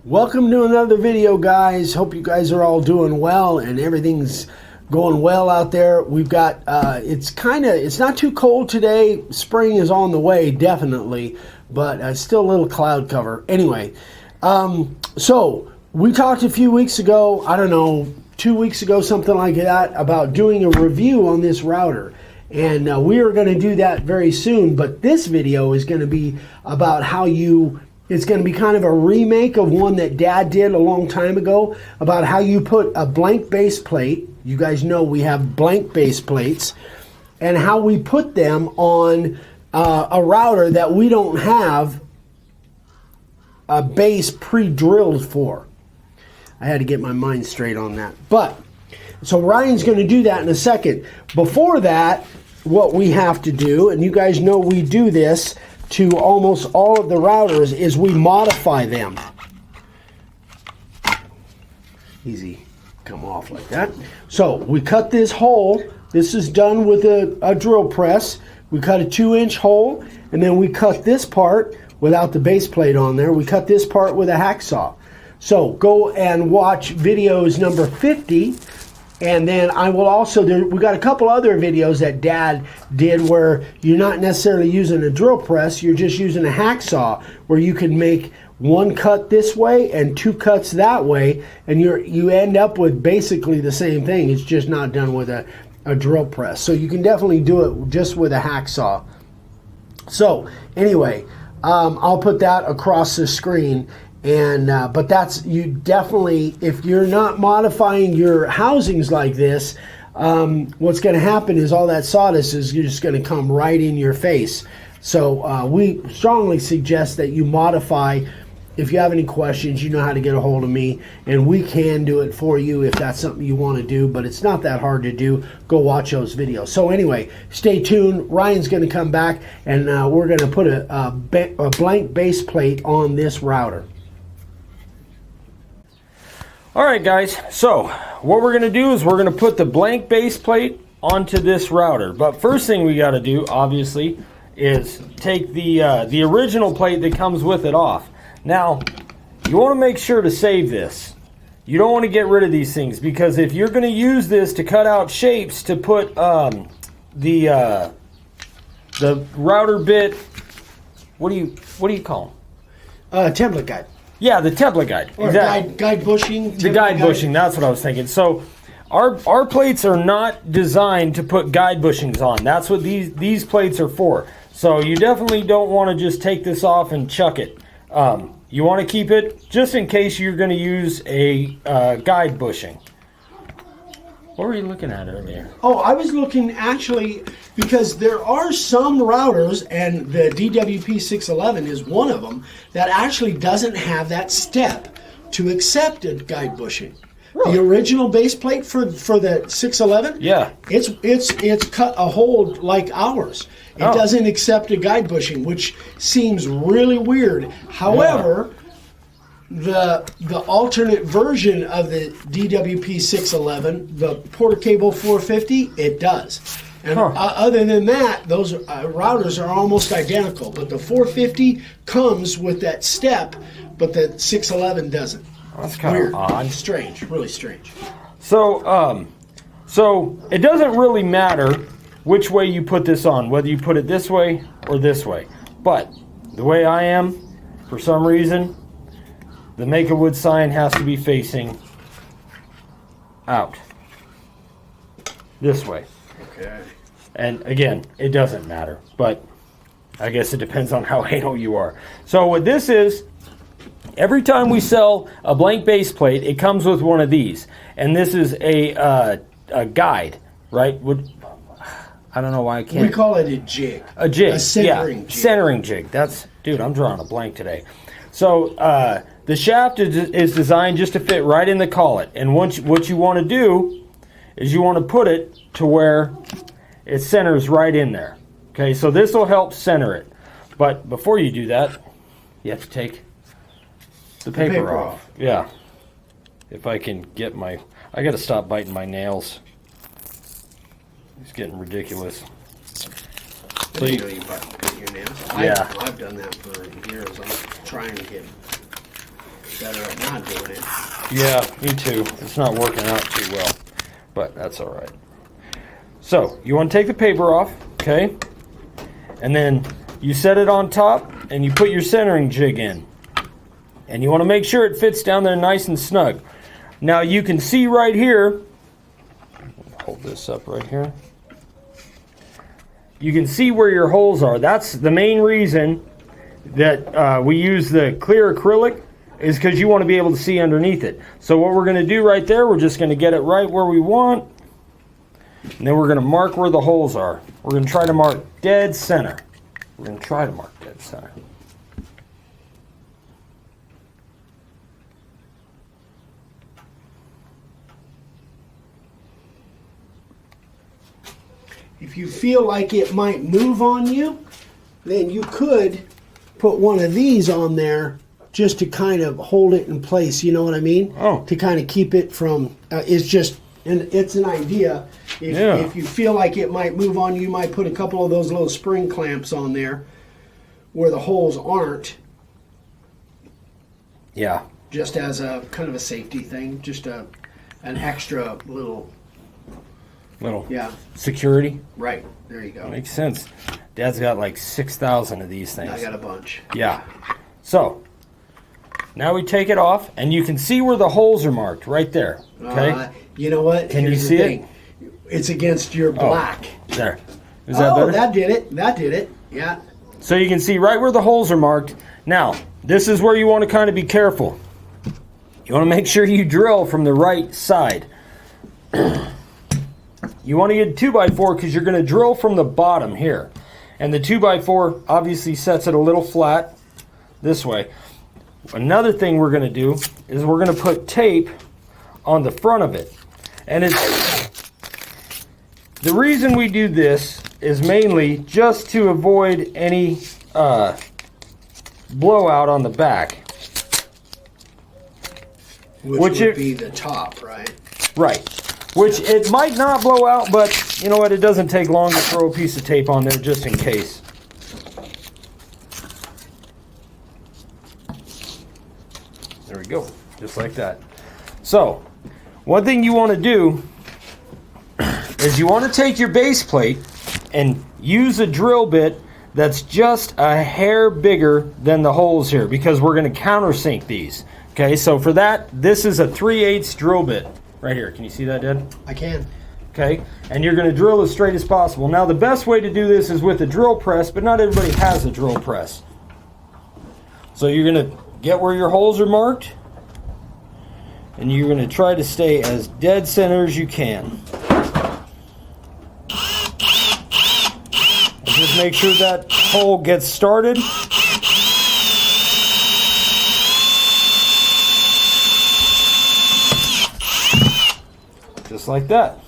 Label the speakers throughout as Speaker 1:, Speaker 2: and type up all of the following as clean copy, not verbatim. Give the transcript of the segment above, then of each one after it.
Speaker 1: Welcome to another video, guys. Hope you guys are all doing well and everything's going well out there. We've got it's not too cold today. Spring is on the way, definitely, but still a little cloud cover. Anyway, so we talked a few weeks ago, I don't know, 2 weeks ago, something like that, about doing a review on this router. And we are going to do that very soon, but this video is going to be about how it's going to be kind of a remake of one that Dad did a long time ago, about how you put a blank base plate. You guys know we have blank base plates, and how we put them on a router that we don't have a base pre-drilled for. I had to get my mind straight on that. But, so Ryan's going to do that in a second. Before that, what we have to do, and you guys know we do this to almost all of the routers, is we modify them. Easy, come off like that. So we cut this hole. This is done with a drill press. We cut a 2-inch hole, and then we cut this part without the base plate on there. We cut this part with a hacksaw. So go and watch videos number 50. And then I will also we got a couple other videos that Dad did where you're not necessarily using a drill press, you're just using a hacksaw, where you can make one cut this way and 2 cuts that way, and you end up with basically the same thing. It's just not done with a drill press. So you can definitely do it just with a hacksaw. So anyway, I'll put that across the screen. And but that's, you definitely, if you're not modifying your housings like this, what's going to happen is all that sawdust is just going to come right in your face. So we strongly suggest that you modify. If you have any questions, you know how to get a hold of me, and we can do it for you if that's something you want to do, but it's not that hard to do. Go watch those videos. So anyway, stay tuned. Ryan's going to come back, and we're going to put a blank base plate on this router.
Speaker 2: Alright guys, so what we're going to do is we're going to put the blank base plate onto this router. But first thing we got to do, obviously, is take the original plate that comes with it off. Now, you want to make sure to save this. You don't want to get rid of these things, because if you're going to use this to cut out shapes to put the router bit, what do you call them?
Speaker 1: Template guide.
Speaker 2: Yeah, the template guide.
Speaker 1: Or
Speaker 2: exactly.
Speaker 1: guide bushing.
Speaker 2: The guide bushing, that's what I was thinking. So our plates are not designed to put guide bushings on. That's what these plates are for. So you definitely don't want to just take this off and chuck it. You want to keep it just in case you're going to use a guide bushing. What were you looking at earlier?
Speaker 1: Oh, I was looking actually, because there are some routers, and the DWP611 is one of them, that actually doesn't have that step to accept a guide bushing. Really? The original base plate for the 611,
Speaker 2: yeah,
Speaker 1: it's cut a hole like ours. It doesn't accept a guide bushing, which seems really weird. However, the alternate version of the DWP611, the Porter Cable 450, it does. And other than that, those routers are almost identical. But the 450 comes with that step, but the 611 doesn't.
Speaker 2: That's kind of odd.
Speaker 1: Strange, really strange.
Speaker 2: So, so it doesn't really matter which way you put this on, whether you put it this way or this way. But the way I am, for some reason, the Make-A-Wood sign has to be facing out. This way.
Speaker 1: Okay.
Speaker 2: And again, it doesn't matter, but I guess it depends on how anal you are. So what this is, every time we sell a blank base plate, it comes with one of these. And this is a guide, right? I don't know why I can't.
Speaker 1: We call it a jig.
Speaker 2: A jig.
Speaker 1: A centering jig.
Speaker 2: Centering jig. Dude, I'm drawing a blank today. So the shaft is designed just to fit right in the collet. And what you want to do is you want to put it to where it centers right in there. Okay, so this will help center it. But before you do that, you have to take the paper off. Yeah. If I can get I got to stop biting my nails. It's getting ridiculous.
Speaker 1: So you know you bite your nails.
Speaker 2: Yeah.
Speaker 1: I've done that for years. I'm trying to get much better at not doing it.
Speaker 2: Yeah, me too. It's not working out too well, but that's all right. So you want to take the paper off, okay? And then you set it on top and you put your centering jig in. And you want to make sure it fits down there nice and snug. Now you can see right here, hold this up right here. You can see where your holes are. That's the main reason that we use the clear acrylic, is because you want to be able to see underneath it. So what we're going to do right there, we're just going to get it right where we want. And then we're going to mark where the holes are. We're going to try to mark dead center. We're going to try to mark dead center.
Speaker 1: If you feel like it might move on you, then you could put one of these on there just to kind of hold it in place, you know what I mean?
Speaker 2: Oh.
Speaker 1: To kind of keep it from, it's an idea. If you feel like it might move on you, might put a couple of those little spring clamps on there where the holes aren't.
Speaker 2: Yeah.
Speaker 1: Just as a kind of a safety thing, just an extra little
Speaker 2: security.
Speaker 1: Right, there you go.
Speaker 2: Makes sense. Dad's got like 6,000 of these things.
Speaker 1: I got a bunch.
Speaker 2: Yeah. So now we take it off, and you can see where the holes are marked right there. Okay.
Speaker 1: You know what?
Speaker 2: Can
Speaker 1: Here's
Speaker 2: you see
Speaker 1: the thing. It's against your black.
Speaker 2: There. Is that better?
Speaker 1: That did it. That did it. Yeah.
Speaker 2: So you can see right where the holes are marked. Now, this is where you want to kind of be careful. You want to make sure you drill from the right side. You want to get a 2x4 because you're going to drill from the bottom here. And the 2x4 obviously sets it a little flat this way. Another thing we're going to do is we're going to put tape on the front of it. And the reason we do this is mainly just to avoid any blowout on the back.
Speaker 1: Which would be the top, right?
Speaker 2: Right. Which it might not blow out, but you know what? It doesn't take long to throw a piece of tape on there just in case. There we go. Just like that. So, one thing you want to do is you want to take your base plate and use a drill bit that's just a hair bigger than the holes here, because we're going to countersink these. Okay, so for that, this is a 3/8 drill bit right here. Can you see that, Dad?
Speaker 1: I can.
Speaker 2: Okay, and you're going to drill as straight as possible. Now, the best way to do this is with a drill press, but not everybody has a drill press. So you're going to get where your holes are marked, and you're going to try to stay as dead center as you can. And just make sure that hole gets started. Just like that.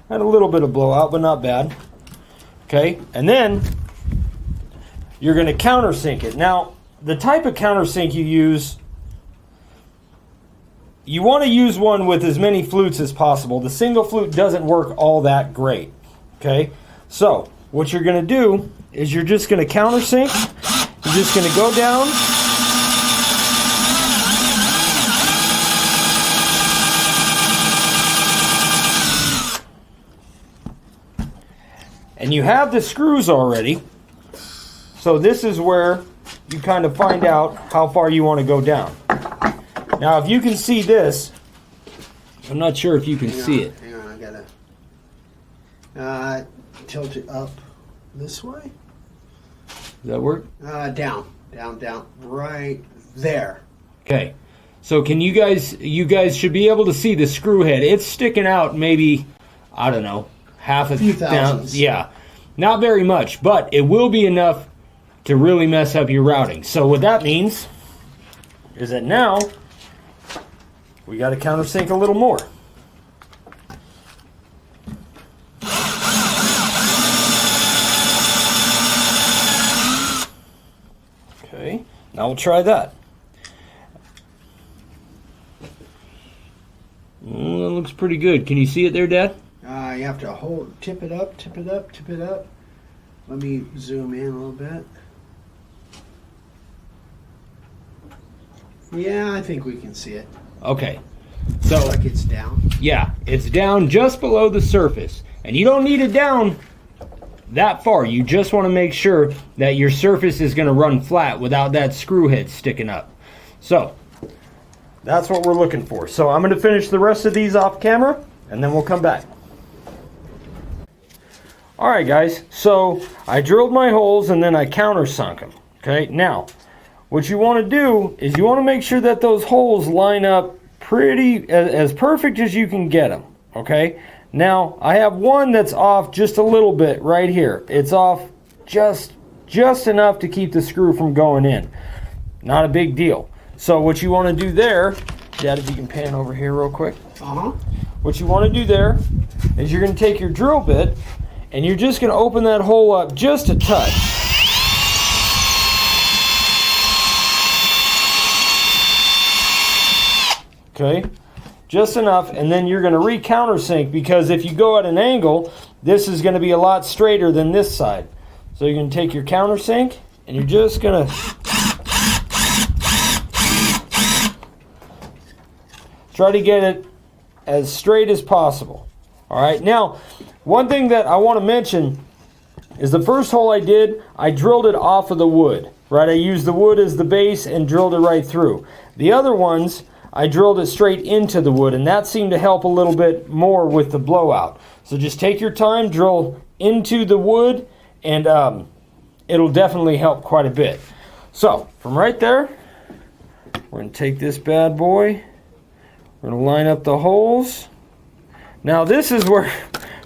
Speaker 2: Had a little bit of blowout, but not bad. Okay, and then you're going to countersink it. Now, the type of countersink you use, you want to use one with as many flutes as possible. The single flute doesn't work all that great. Okay, so what you're going to do is you're just going to countersink. You're just going to go down. And you have the screws already, so this is where you kind of find out how far you want to go down. Now, if you can see this, I'm not sure if you can see it.
Speaker 1: Hang on, I gotta tilt it up this way.
Speaker 2: Does that work?
Speaker 1: Down, right there.
Speaker 2: Okay. So can you guys should be able to see the screw head. It's sticking out maybe, I don't know, half a
Speaker 1: few thousandths.
Speaker 2: Yeah. Not very much, but it will be enough to really mess up your routing. So what that means is that now we got to countersink a little more. Okay, now we'll try that. That looks pretty good. Can you see it there, Dad?
Speaker 1: You have to tip it up, tip it up, tip it up. Let me zoom in a little bit. Yeah, I think we can see it.
Speaker 3: Okay. So,
Speaker 1: Looks like it's down.
Speaker 3: yeah, it's down just below the surface. And you don't need it down that far. You just want to make sure that your surface is going to run flat without that screw head sticking up. So,
Speaker 2: That's what we're looking for. So I'm going to finish the rest of these off camera, and then we'll come back. All right, guys. So I drilled my holes, and then I countersunk them. Okay. Now, what you want to do is you want to make sure that those holes line up pretty as perfect as you can get them. Okay. Now I have one that's off just a little bit right here. It's off just enough to keep the screw from going in. Not a big deal. So what you want to do there, Dad, if you can pan over here real quick. What you want to do there is you're going to take your drill bit and you're just going to open that hole up just a touch. Okay, just enough, and then you're going to re-countersink, because if you go at an angle, this is going to be a lot straighter than this side. So you're going to take your countersink and you're just going to try to get it as straight as possible. All right, now one thing that I want to mention is the first hole I did, I drilled it off of the wood, right? I used the wood as the base and drilled it right through. The other ones, I drilled it straight into the wood, and that seemed to help a little bit more with the blowout. So just take your time, drill into the wood, and it'll definitely help quite a bit. So from right there, we're going to take this bad boy. We're going to line up the holes. Now this is where,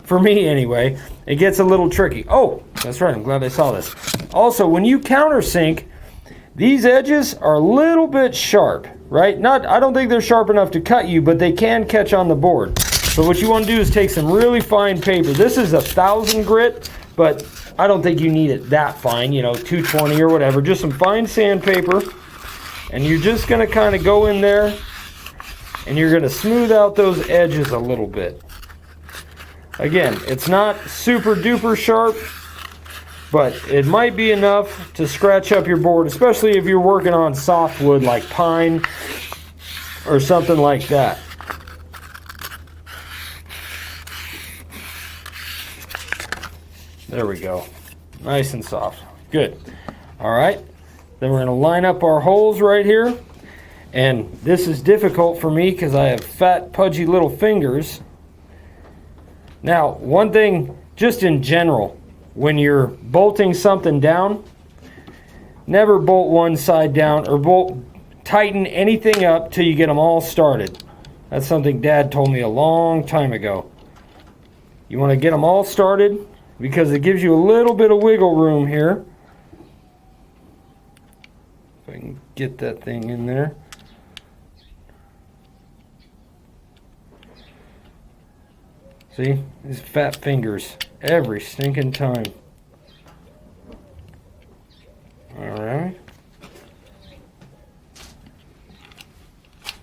Speaker 2: for me anyway, it gets a little tricky. Oh, that's right, I'm glad I saw this. Also, when you countersink, these edges are a little bit sharp, right? I don't think they're sharp enough to cut you, but they can catch on the board. So what you want to do is take some really fine paper. This is 1,000 grit, but I don't think you need it that fine, 220 or whatever. Just some fine sandpaper, and you're just going to kind of go in there, and you're going to smooth out those edges a little bit. Again, it's not super duper sharp, but it might be enough to scratch up your board, especially if you're working on softwood like pine or something like that. There we go. Nice and soft. Good. All right. Then we're going to line up our holes right here. And this is difficult for me because I have fat, pudgy little fingers. Now, one thing just in general, when you're bolting something down, never bolt one side down or tighten anything up till you get them all started. That's something Dad told me a long time ago. You want to get them all started because it gives you a little bit of wiggle room here. If I can get that thing in there. See, these fat fingers every stinking time. All right.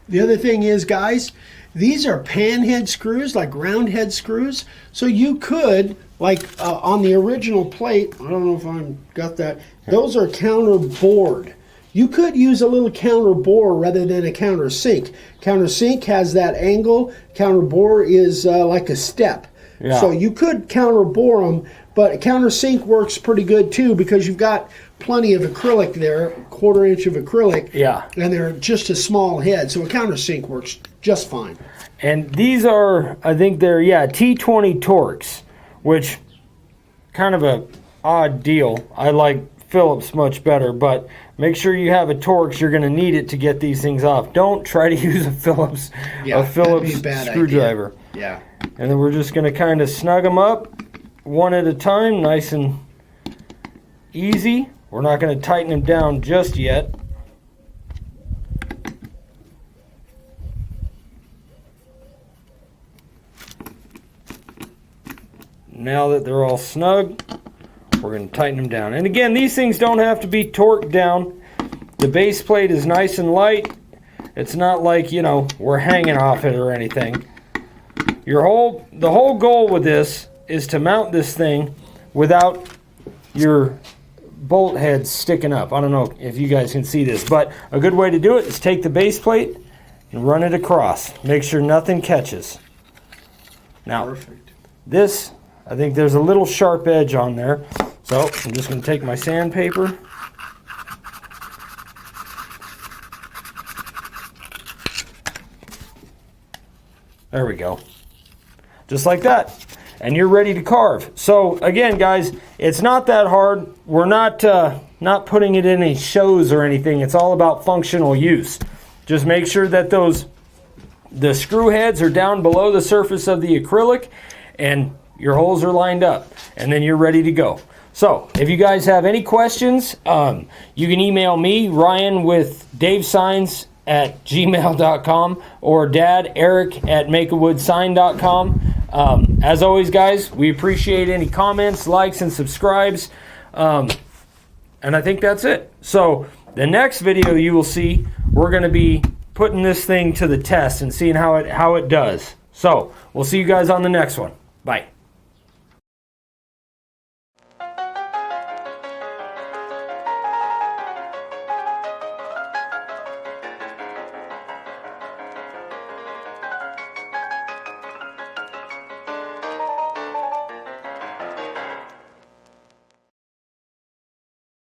Speaker 1: The other thing is, guys, these are pan head screws, like round head screws. So you could, like on the original plate, I don't know if I've got that, those are counter bored. You could use a little counter bore rather than a counter sink. Counter sink has that angle. Counter bore is like a step.
Speaker 2: Yeah.
Speaker 1: So you could counter bore them, but counter sink works pretty good too because you've got plenty of acrylic there, 1/4 inch of acrylic.
Speaker 2: Yeah.
Speaker 1: And they're just a small head, so a counter sink works just fine.
Speaker 2: And these are, I think they're, T20 Torx, which kind of a odd deal. I like Phillips much better, but make sure you have a Torx. You're going to need it to get these things off. Don't try to use a Phillips screwdriver.
Speaker 1: Yeah.
Speaker 2: And then we're just going to kind of snug them up one at a time, nice and easy. We're not going to tighten them down just yet. Now that they're all snug, we're going to tighten them down. And again, these things don't have to be torqued down. The base plate is nice and light. It's not like, we're hanging off it or anything. The whole goal with this is to mount this thing without your bolt heads sticking up. I don't know if you guys can see this, but a good way to do it is take the base plate and run it across. Make sure nothing catches. Now,
Speaker 1: Perfect.
Speaker 2: this, I think there's a little sharp edge on there. So I'm just going to take my sandpaper. There we go. Just like that. And you're ready to carve. So again, guys, it's not that hard. We're not putting it in any shows or anything. It's all about functional use. Just make sure that the screw heads are down below the surface of the acrylic and your holes are lined up. And then you're ready to go. So if you guys have any questions, you can email me, Ryan with davesigns@gmail.com, or Dad, Eric at makeawoodsign.com. As always, guys, we appreciate any comments, likes, and subscribes. And I think that's it. So the next video you will see, we're going to be putting this thing to the test and seeing how it does. So we'll see you guys on the next one. Bye.